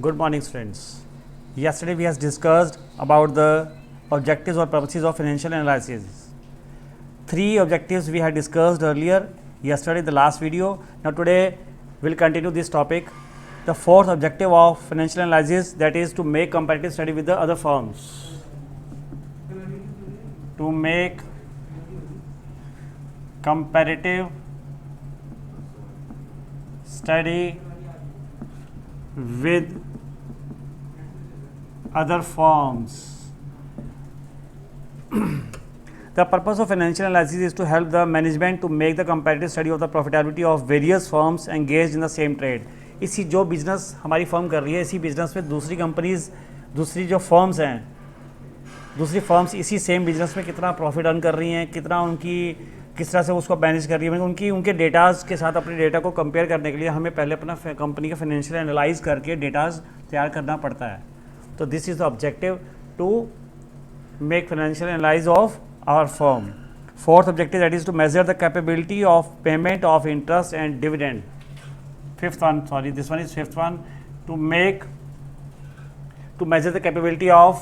Good morning, students. Yesterday we have discussed about the objectives or purposes of financial analysis. Three objectives we had discussed earlier yesterday, the last video. Now today we'll continue this topic. The fourth objective of financial analysis, that is to make comparative study with the other firms. To make comparative study with other firms. The purpose of financial analysis is to help the management to make the comparative study of the profitability of various firms engaged in the same trade. इसी जो business हमारी firm कर रही है, इसी business में दूसरी companies, दूसरी जो फर्म्स हैं, दूसरी फर्म्स इसी सेम बिजनेस में कितना प्रॉफिट अर्न कर रही हैं, कितना उनकी किस तरह से उसको मैनेज कर रही है, उनके डेटाज के साथ अपने डेटा को कंपेयर करने के लिए हमें पहले अपना कंपनी का फाइनेंशियल एनालाइज करके डेटाज तैयार करना पड़ता है. तो this is the objective to make financial analyze of our firm. Fourth objective that is to measure the capability of payment of interest and dividend. Fifth one, sorry, this one is fifth one, to measure the capability of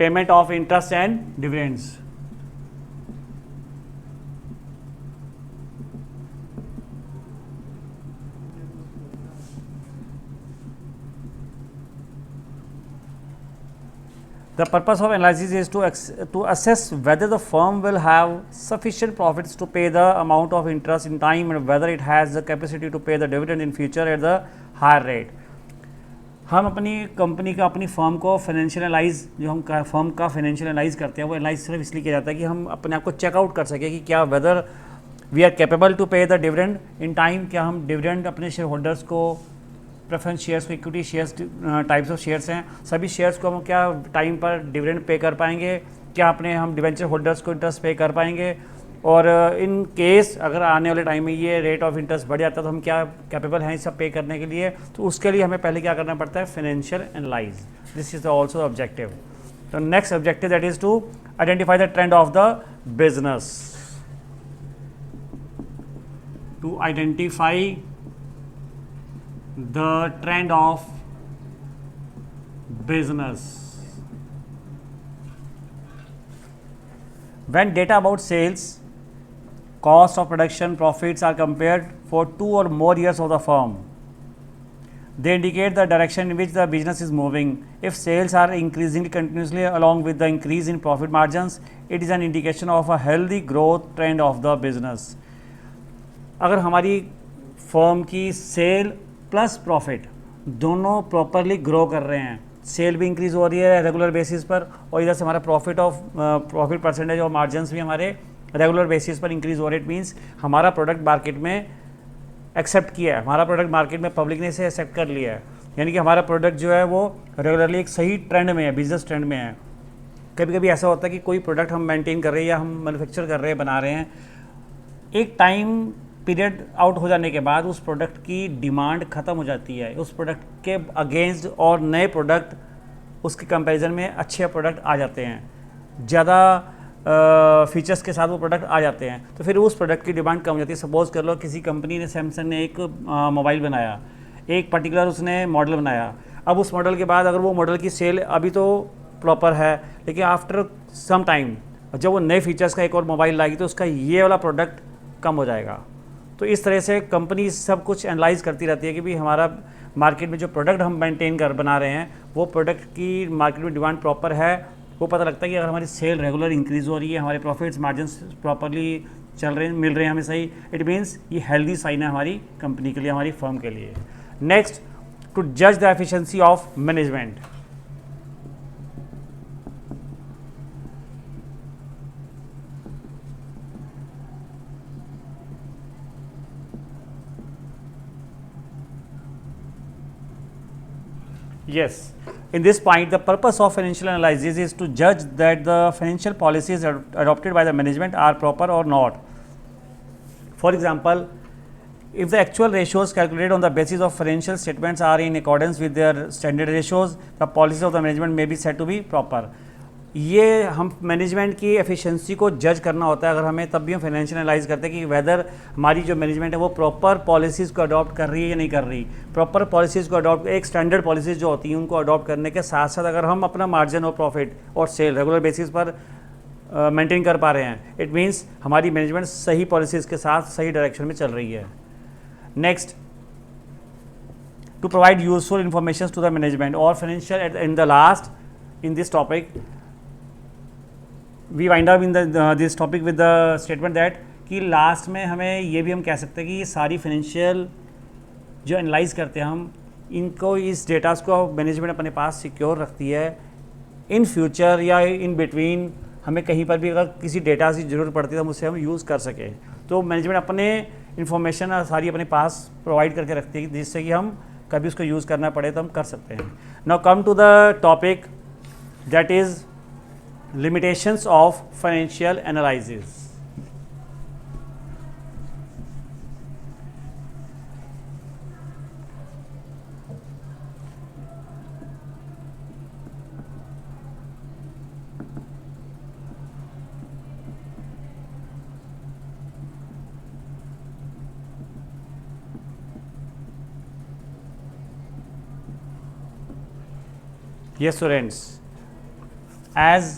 payment of interest and dividends. The purpose of analysis is to assess whether the firm will have sufficient profits to pay the amount of interest in time and whether it has the capacity to pay the dividend in future at the higher rate. हम अपनी company का, अपनी firm को financial analyse, जो हम firm का financial analyse करते हैं, वो एनालाइज सिर्फ इसलिए किया जाता है कि हम अपने आप को चेकआउट कर सकें कि क्या whether we are capable to pay the dividend in time. क्या हम डिविडेंड अपने शेयर होल्डर्स को, प्रेफरेंस शेयर्स को, equity shares, types of shares हैं, सभी शेयर्स को हम क्या टाइम पर डिविडेंड पे कर पाएंगे, क्या अपने हम डिवेंचर होल्डर्स को इंटरेस्ट पे कर पाएंगे, और इन केस अगर आने वाले टाइम में ये रेट ऑफ इंटरेस्ट बढ़ जाता है तो हम क्या कैपेबल हैं सब पे करने के लिए. तो उसके लिए हमें पहले क्या करना पड़ता है, financial analyse. This is also objective. तो next objective that is to identify the trend of the business. To identify the trend of business. When data about sales, cost of production, profits are compared for 2 or more years of the firm, they indicate the direction in which the business is moving. If sales are increasing continuously along with the increase in profit margins, it is an indication of a healthy growth trend of the business. अगर हमारी firm की cell plus profit दोनों properly grow कर रहे हैं, cell भी increase हो रही है रेगुलर बेसिस पर, और इधर से हमारा प्रॉफिट परसेंटेज और मार्जिन्स भी हमारे रेगुलर बेसिस पर इंक्रीज़ हो रहे. इट मीन्स हमारा प्रोडक्ट मार्केट में एक्सेप्ट किया है, हमारा प्रोडक्ट मार्केट में पब्लिक ने इसे एक्सेप्ट कर लिया है, यानी कि हमारा प्रोडक्ट जो है वो रेगुलरली एक सही ट्रेंड में है, बिजनेस ट्रेंड में है. कभी कभी ऐसा होता है कि कोई प्रोडक्ट हम मेनटेन कर रहे हैं या हम मैन्युफैक्चर कर रहे हैं, बना रहे हैं, एक टाइम पीरियड आउट हो जाने के बाद उस प्रोडक्ट की डिमांड ख़त्म हो जाती है, उस प्रोडक्ट के अगेंस्ट और नए प्रोडक्ट उसके कंपैरिजन में अच्छे प्रोडक्ट आ जाते हैं, ज़्यादा फीचर्स के साथ वो प्रोडक्ट आ जाते हैं, तो फिर उस प्रोडक्ट की डिमांड कम हो जाती है. सपोज़ कर लो किसी कंपनी ने, सैमसंग ने एक मोबाइल बनाया, एक पर्टिकुलर उसने मॉडल बनाया. अब उस मॉडल के बाद अगर वो मॉडल की सेल अभी तो प्रॉपर है, लेकिन आफ्टर सम टाइम जब वो नए फीचर्स का एक और मोबाइल लाएगी तो उसका ये वाला प्रोडक्ट कम हो जाएगा. तो इस तरह से कंपनी सब कुछ एनालाइज करती रहती है कि भाई हमारा मार्केट में जो प्रोडक्ट हम मेंटेन कर बना रहे हैं वो प्रोडक्ट की मार्केट में डिमांड प्रॉपर है. वो पता लगता है कि अगर हमारी सेल रेगुलर इंक्रीज़ हो रही है, हमारे प्रॉफिट्स मार्जिन्स प्रॉपरली चल रहे हैं, मिल रहे हैं हमें सही, इट मीन्स ये हेल्दी साइन है हमारी कंपनी के लिए, हमारी फर्म के लिए. नेक्स्ट, टू जज the efficiency of management. Yes, in this point, the purpose of financial analysis is to judge that the financial policies adopted by the management are proper or not. For example, if the actual ratios calculated on the basis of financial statements are in accordance with their standard ratios, the policies of the management may be said to be proper. ये हम management की efficiency को जज करना होता है, अगर हमें तब भी हम फाइनेंशियल एनालाइज करते हैं कि वेदर हमारी जो मैनेजमेंट है वो प्रॉपर पॉलिसीज़ को अडॉप्ट कर रही है या नहीं कर रही। प्रॉपर पॉलिसीज़ को अडॉप्ट, एक स्टैंडर्ड पॉलिसीज़ जो होती हैं उनको अडॉप्ट करने के साथ साथ अगर हम अपना मार्जिन और प्रॉफिट और सेल रेगुलर बेसिस पर मेंटेन कर पा रहे हैं, इट मीन्स हमारी मैनेजमेंट सही पॉलिसीज़ के साथ सही डायरेक्शन में चल रही है। Next, to provide useful information to the management or financial in the last in this topic we wind up in this topic with the statement that कि लास्ट में हमें ये भी हम कह सकते हैं कि ये सारी फाइनेंशियल जो एनालाइज करते हैं हम इनको, इस डेटास को मैनेजमेंट अपने पास सिक्योर रखती है। इन फ्यूचर या इन बिटवीन हमें कहीं पर भी अगर किसी डेटा की ज़रूरत पड़ती है तो उसे हम यूज़ कर सकें, तो मैनेजमेंट अपने इंफॉर्मेशन सारी अपने पास प्रोवाइड करके रखती है जिससे कि हम कभी उसको यूज़ करना पड़े तो हम कर सकते हैं। Now come to the topic that is limitations of financial analysis. Yes, students, as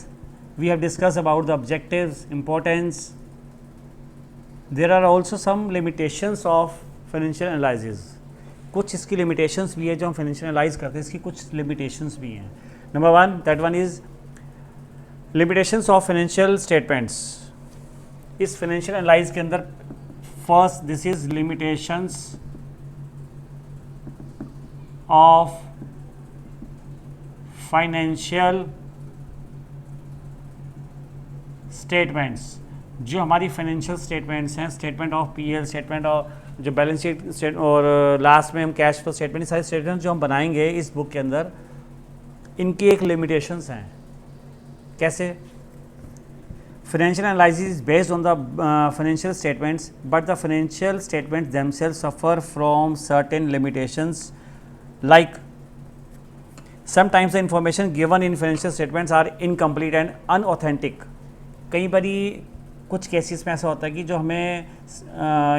we have discussed about the objectives, importance, there are also some limitations of financial analysis. कुछ इसकी limitations भी है जो हम financial analyze करते हैं, इसकी कुछ limitations भी हैं। Number one, that one is limitations of financial statements. इस financial analyze के अंदर first this is limitations of financial statements. जो हमारी फाइनेंशियल स्टेटमेंट्स हैं, statement of PL, statement of जो बैलेंस शीट और लास्ट में हम कैश फ्लो स्टेटमेंट, सारे स्टेटमेंट जो हम बनाएंगे इस बुक के अंदर, इनकी एक लिमिटेशंस हैं। कैसे? Financial analysis is based on the financial statements but the financial statements themselves suffer from certain limitations like sometimes the information given in financial statements are incomplete and unauthentic. कई बारी कुछ cases में ऐसा होता है कि जो हमें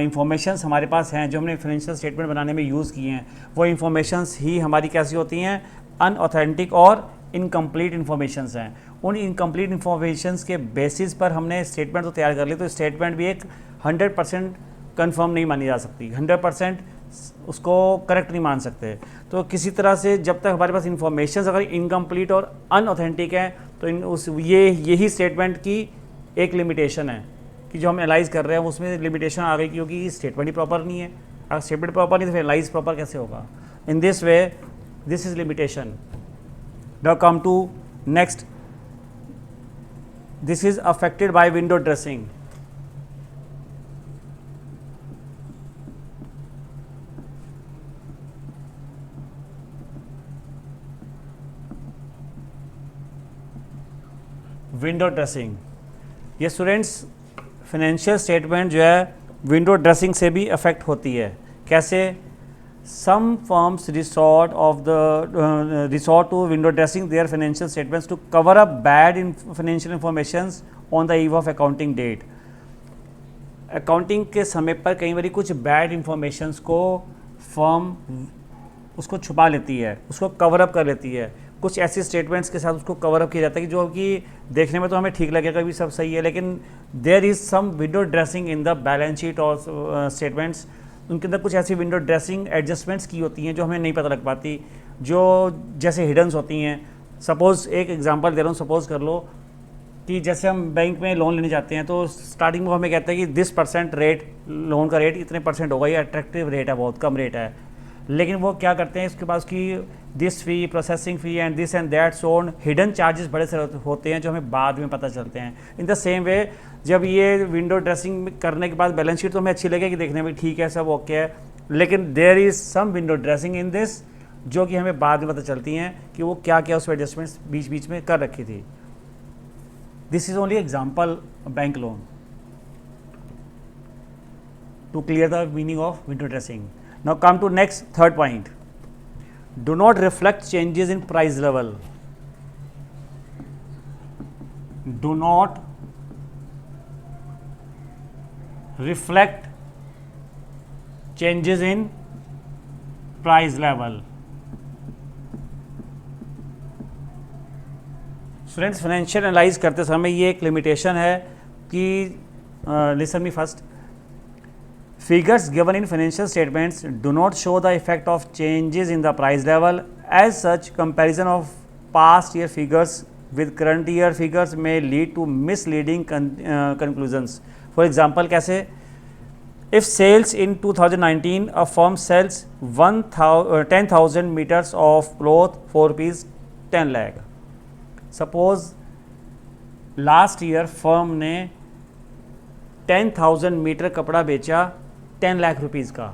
इंफॉर्मेशंस हमारे पास हैं जो हमने फाइनेंशियल स्टेटमेंट बनाने में यूज़ किए हैं, वो इंफॉर्मेशंस ही हमारी कैसी होती हैं, अनऑथेंटिक और इनकम्प्लीट इंफॉर्मेशंस हैं। उन इनकम्प्लीट इंफॉर्मेशंस के बेसिस पर हमने स्टेटमेंट तो तैयार कर ली, तो स्टेटमेंट भी एक 100% कन्फर्म नहीं मानी जा सकती, 100% उसको करेक्ट नहीं मान सकते। तो किसी तरह से जब तक हमारे पास इंफॉर्मेशन अगर इनकम्प्लीट और अनऑथेंटिक है तो यही स्टेटमेंट की एक लिमिटेशन है कि जो हम एनालाइज कर रहे हैं उसमें लिमिटेशन आ गई क्योंकि स्टेटमेंट ही प्रॉपर नहीं है। अगर स्टेटमेंट प्रॉपर नहीं तो फिर एनालाइज प्रॉपर कैसे होगा? In this way this is limitation. Now come to next, this is affected by window dressing. Window dressing, ये स्टूडेंट्स फाइनेंशियल स्टेटमेंट जो है विंडो ड्रेसिंग से भी अफेक्ट होती है। कैसे? Some firms resort to window dressing their financial statements to cover up bad financial informations on the eve of accounting date. Accounting के समय पर कई बार कुछ बैड इंफॉर्मेशंस को फर्म उसको छुपा लेती है, उसको कवर अप कर लेती है। कुछ ऐसे स्टेटमेंट्स के साथ उसको कवर अप किया जाता है कि जो कि देखने में तो हमें ठीक लगेगा भी सब सही है, लेकिन there is some window dressing in the balance sheet और स्टेटमेंट्स। उनके अंदर कुछ ऐसी विंडो ड्रेसिंग एडजस्टमेंट्स की होती हैं जो हमें नहीं पता लग पाती, जो जैसे हिडन्स होती हैं। सपोज़ एक एग्जांपल दे रहा हूँ, सपोज़ कर लो कि जैसे हम बैंक में लोन लेने जाते हैं तो स्टार्टिंग में हमें कहते हैं कि 10% रेट, लोन का रेट इतने % होगा, ये अट्रैक्टिव रेट है, बहुत कम रेट है। लेकिन वो क्या करते हैं, इसके पास की this fee, processing fee and this and that so on, hidden charges बड़े सारे होते हैं जो हमें बाद में पता चलते हैं। इन द सेम वे जब ये विंडो ड्रेसिंग करने के बाद बैलेंस शीट तो हमें अच्छी लगेगी, देखने में ठीक है, सब ओके है, लेकिन there is some window dressing in this जो कि हमें बाद में पता चलती हैं कि वो क्या क्या उस एडजस्टमेंट्स बीच बीच में कर रखी थी। This is only example bank loan to clear the meaning of window dressing. Now come to next third point. Do not reflect changes in price level. do not reflect changes in price level. Students, financial analyse करते समय ये एक limitation है कि listen me first, figures given in financial statements do not show the effect of changes in the price level. As such, comparison of past year figures with current year figures may lead to misleading conclusions. For example, कैसे? If sales in 2019, a firm sells 10,000 meters of cloth for rupees 10 lakh. Suppose last year firm ने 10,000 metre कपड़ा बेचा 10 lakh rupees का.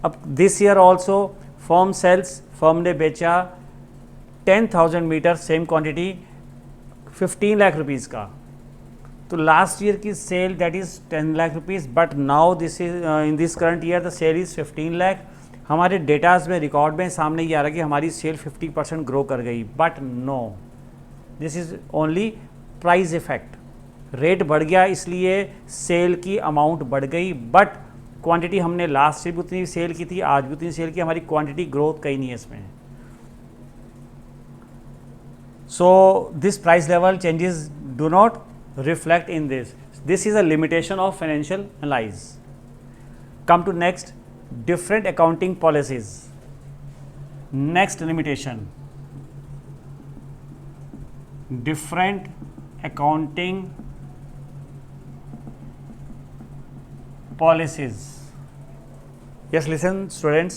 अब this year also firm ने बेचा 10,000 meter same quantity 15 lakh rupees का. तो लास्ट ईयर की sale that is 10 lakh rupees, but now this is in this current year the sale is 15 lakh. हमारे डेटाज में रिकॉर्ड में सामने ये आ रहा है कि हमारी सेल 50% ग्रो कर गई, but no, this is only price effect. Rate बढ़ गया इसलिए सेल की अमाउंट बढ़ गई, बट क्वांटिटी हमने लास्ट ईयर भी उतनी सेल की थी, आज भी उतनी सेल की, हमारी क्वांटिटी ग्रोथ कहीं नहीं है इसमें. So this price level changes do not reflect in this is a limitation of financial analyze. Come to next, different accounting policies. Next limitation, different accounting policies. Yes, listen students,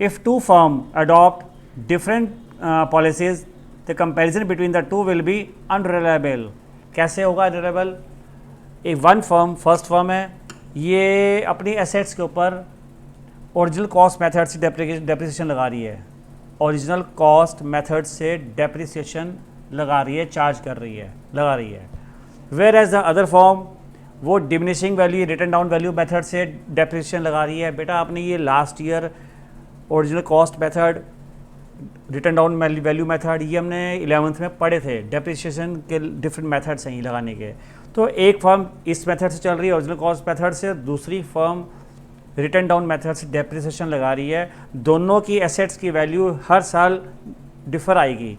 if two firms adopt different policies, the comparison between the two will be unreliable. कैसे होगा unreliable? एक one firm, first firm है, ये अपनी assets के ऊपर original cost method से depreciation लगा रही है, ओरिजिनल कॉस्ट मेथड से डेप्रिसिएशन लगा रही है, चार्ज कर रही है, लगा रही है. Whereas the other form वो diminishing value, written down value method से डेप्रिसिएशन लगा रही है. बेटा आपने ये last year original cost method, written down value method, ये हमने 11th में पढ़े थे. डेप्रिसिएशन के डिफरेंट मेथड्स हैं ये लगाने के. तो एक फर्म इस मेथड से चल रही है ओरिजिनल कॉस्ट मेथड से, दूसरी फर्म रिटर्न डाउन मेथड से डेप्रिसिएशन लगा रही है. दोनों की एसेट्स की वैल्यू हर साल डिफर आएगी.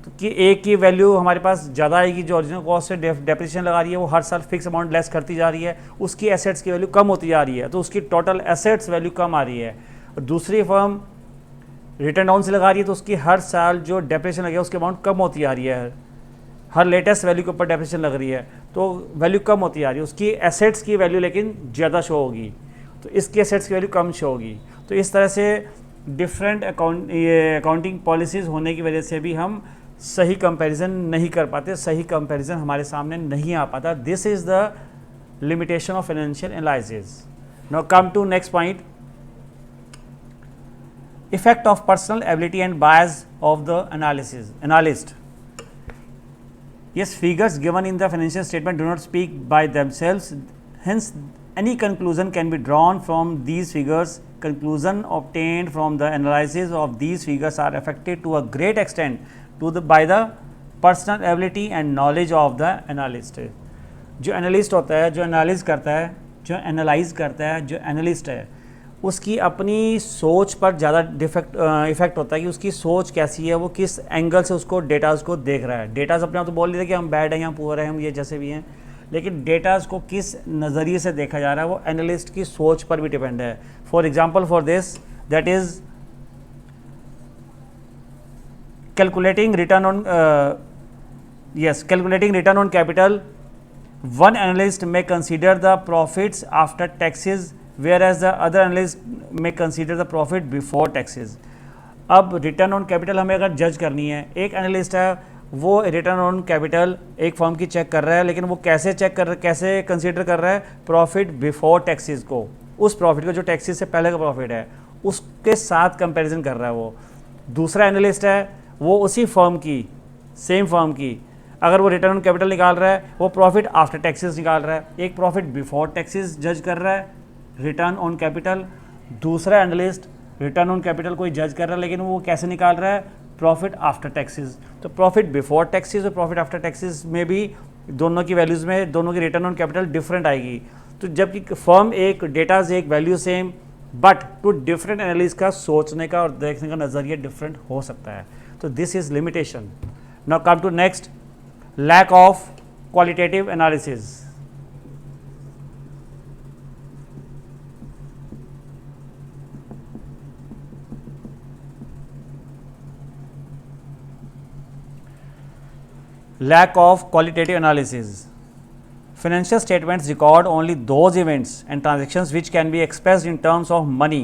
तो कि एक की वैल्यू हमारे पास ज़्यादा आएगी, जो ओरिजिनल कॉस्ट से डेप्रिसिएशन लगा रही है वो हर साल फिक्स अमाउंट लेस करती जा रही है, उसकी एसेट्स की वैल्यू कम होती जा रही है, तो उसकी टोटल एसेट्स वैल्यू कम आ रही है. और दूसरी फर्म रिटर्न डाउन से लगा रही है तो उसकी हर साल जो डेप्रिसिएशन लगे उसकी अमाउंट कम होती जा रही है, हर लेटेस्ट वैल्यू के ऊपर डेप्रिसिएशन लग रही है तो वैल्यू कम होती जा रही है. उसकी एसेट्स की वैल्यू लेकिन ज़्यादा शो होगी, तो इसकी एसेट्स की वैल्यू कम शो होगी. तो इस तरह से डिफरेंट अकाउंटिंग पॉलिसीज़ होने की वजह से भी हम सही कंपैरिजन नहीं कर पाते, सही कंपैरिजन हमारे सामने नहीं आ पाता. This is the limitation of financial analysis. Now come to next point, effect of personal ability and bias of the analyst. Yes, figures given in the financial statement do not speak by themselves, hence any conclusion can be drawn from these figures. Conclusion obtained from the analysis of these figures are affected to a great extent by the personal ability and knowledge of the analyst. जो analyst होता है, जो एनालिज करता है, जो analyse करता है, जो एनालिस्ट है, उसकी अपनी सोच पर ज़्यादा इफेक्ट होता है कि उसकी सोच कैसी है, वो किस एंगल से उसको डेटाज़ को देख रहा है. डेटाज़ अपने आप तो बोल नहीं रहे कि हम बैड हैं या पुअर हैं, हम ये जैसे भी हैं, लेकिन डेटाज़ को किस नज़रिए से देखा जा रहा है वो एनालिस्ट की सोच पर भी डिपेंड है. For example for this, that is calculating return on capital. One analyst may consider the profits after taxes, whereas the other analyst may consider the profit before taxes. अब रिटर्न ऑन कैपिटल हमें अगर जज करनी है, एक analyst है वो return on capital एक फर्म की चेक कर रहा है, लेकिन वो कैसे कंसीडर कर रहा है, प्रॉफिट बिफोर टैक्सेस को, उस प्रॉफिट को जो टैक्सेस से पहले का प्रॉफिट है उसके साथ कंपैरिजन कर रहा है वो. दूसरा एनालिस्ट है वो उसी फर्म की, सेम फर्म की, अगर वो रिटर्न ऑन कैपिटल निकाल रहा है वो प्रॉफिट आफ्टर टैक्सेस निकाल रहा है. एक प्रॉफिट बिफोर टैक्सेस जज कर रहा है रिटर्न ऑन कैपिटल, दूसरा एनालिस्ट रिटर्न ऑन कैपिटल कोई जज कर रहा है लेकिन वो कैसे निकाल रहा है, प्रॉफिट आफ्टर टैक्सेस. तो प्रॉफिट बिफोर टैक्सेस और प्रॉफिट आफ्टर टैक्सेस में भी दोनों की वैल्यूज़ में दोनों की रिटर्न ऑन कैपिटल डिफरेंट आएगी। तो जबकि फर्म एक डेटाज एक value same, but two different analyst का सोचने का और देखने का नज़रिया डिफरेंट हो सकता है। तो this is limitation. Now come to next, lack of qualitative analysis. Lack of qualitative analysis. Financial statements record only those events and transactions which can be expressed in terms of money.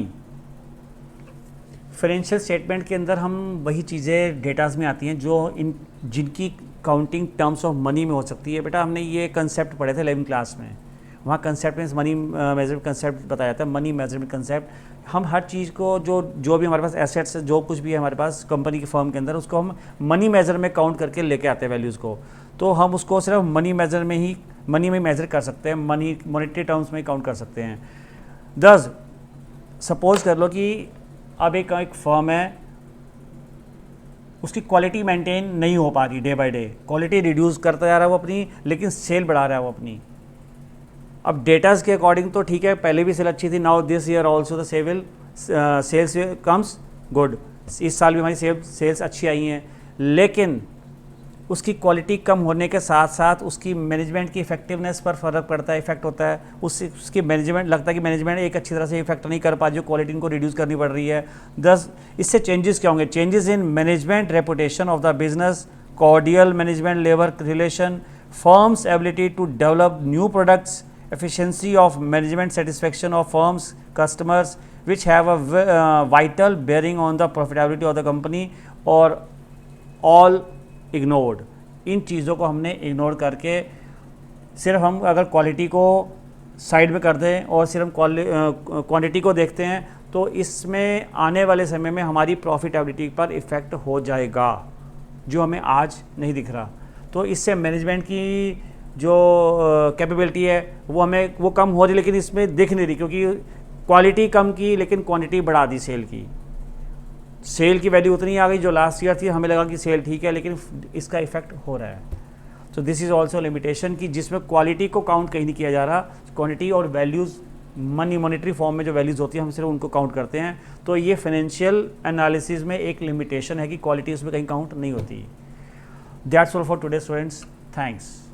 Financial statement के अंदर हम वही चीज़ें datas में आती हैं जो जिनकी काउंटिंग टर्म्स ऑफ मनी में हो सकती है। बेटा हमने ये कंसेप्ट पढ़े थे 11वीं क्लास में, वहाँ concept means money measurement concept बताया था, मनी मेजरमेंट कंसेप्ट। हम हर चीज़ को जो भी हमारे पास एसेट्स, जो कुछ भी है हमारे पास कंपनी की फर्म के अंदर, उसको हम मनी मेजर में काउंट करके लेके आते हैं वैल्यूज़ को। तो हम उसको सिर्फ मनी में मेजर कर सकते हैं, मॉनेटरी टर्म्स में काउंट कर सकते हैं। दस सपोज कर लो कि अब एक फर्म है, उसकी क्वालिटी मेंटेन नहीं हो पा रही, day by day quality reduce करता जा रहा है वो अपनी, लेकिन सेल बढ़ा रहा है वो अपनी। अब डेटाज के अकॉर्डिंग तो ठीक है, पहले भी सेल अच्छी थी, now this year also the sales comes good, इस साल भी हमारी सेल्स अच्छी आई हैं, लेकिन उसकी क्वालिटी कम होने के साथ साथ उसकी मैनेजमेंट की इफेक्टिवनेस पर फ़र्क पड़ता है, इफेक्ट होता है। उसकी मैनेजमेंट लगता है कि मैनेजमेंट एक अच्छी तरह से इफेक्ट नहीं कर पा, जो क्वालिटी इनको रिड्यूस करनी पड़ रही है। दस इससे चेंजेस क्या होंगे? Changes in management reputation of the business, cordial management labour relation, firm's ability to develop new products, efficiency of management, satisfaction of firms customers, which have a vital bearing on the profitability of the company, और all ignored। इन चीज़ों को हमने ignore करके सिर्फ हम अगर quality को side में कर दें और सिर्फ क्वांटिटी को देखते हैं, तो इसमें आने वाले समय में हमारी प्रॉफिटेबिलिटी पर इफ़ेक्ट हो जाएगा, जो हमें आज नहीं दिख रहा। तो इससे मैनेजमेंट की जो कैपेबिलिटी है वो कम हो रही, लेकिन इसमें दिख नहीं रही, क्योंकि क्वालिटी कम की लेकिन क्वांटिटी बढ़ा दी सेल की। सेल की वैल्यू उतनी आ गई जो लास्ट ईयर थी, हमें लगा कि सेल ठीक है, लेकिन इसका इफेक्ट हो रहा है। तो दिस इज़ ऑल्सो लिमिटेशन कि जिसमें क्वालिटी को काउंट कहीं नहीं किया जा रहा, क्वांटिटी और वैल्यूज़ मॉनेटरी फॉर्म में जो वैल्यूज़ होती हैं हम सिर्फ उनको काउंट करते हैं। तो ये फाइनेंशियल एनालिसिस में एक लिमिटेशन है कि क्वालिटी उसमें कहीं काउंट नहीं होती। That's all for today students, thanks.